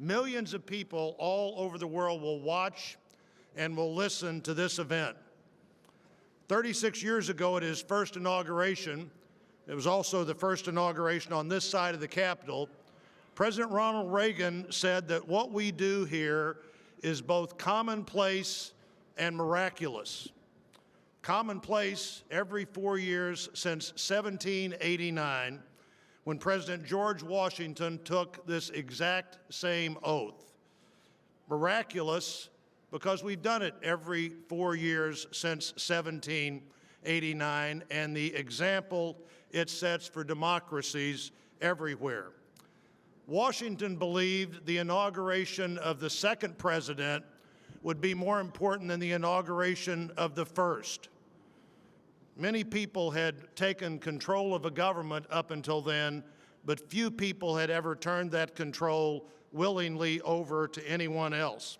Millions of people all over the world will watch and will listen to this event. 36 years ago at his first inauguration, it was also the first inauguration on this side of the Capitol, President Ronald Reagan said that what we do here is both commonplace and miraculous. Commonplace every 4 years since 1789, when President George Washington took this exact same oath. Miraculous because we've done it every 4 years since 1789, and the example it sets for democracies everywhere. Washington believed the inauguration of the second president would be more important than the inauguration of the first. Many people had taken control of a government up until then, but few people had ever turned that control willingly over to anyone else.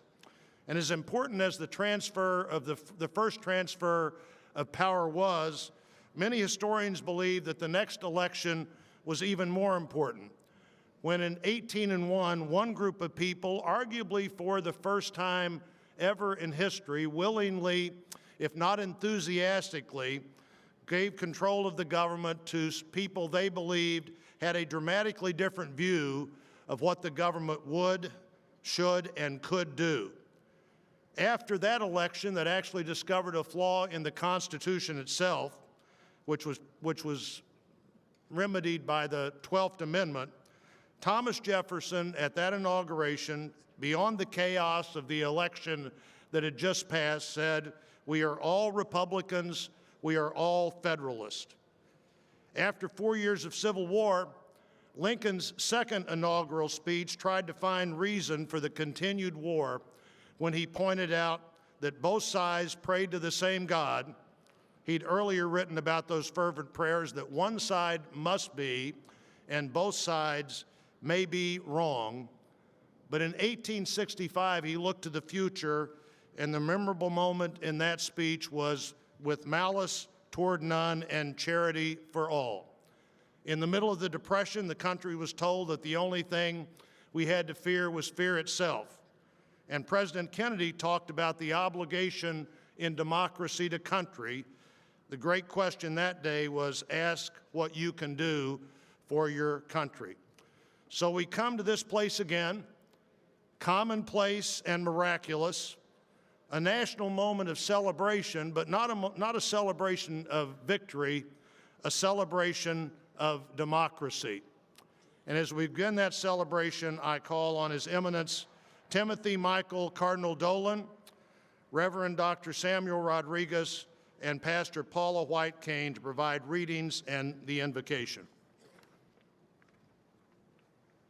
And as important as the transfer of the first transfer of power was, many historians believe that the next election was even more important. When in 1801, one group of people, arguably for the first time ever in history, willingly, if not enthusiastically, gave control of the government to people they believed had a dramatically different view of what the government would, should, and could do. After that election that actually discovered a flaw in the Constitution itself, which was remedied by the 12th Amendment, Thomas Jefferson, at that inauguration, beyond the chaos of the election that had just passed, said, "We are all Republicans, we are all Federalists." After 4 years of civil war, Lincoln's second inaugural speech tried to find reason for the continued war when he pointed out that both sides prayed to the same God. He'd earlier written about those fervent prayers that one side must be and both sides may be wrong. But in 1865, he looked to the future, and the memorable moment in that speech was "with malice toward none and charity for all." In the middle of the Depression, the country was told that the only thing we had to fear was fear itself. And President Kennedy talked about the obligation in democracy to country. The great question that day was, ask what you can do for your country. So we come to this place again, commonplace and miraculous, a national moment of celebration, but not a celebration of victory, a celebration of democracy. And as we begin that celebration, I call on His Eminence Timothy Michael Cardinal Dolan, Reverend Dr. Samuel Rodriguez, and Pastor Paula White Cain to provide readings and the invocation.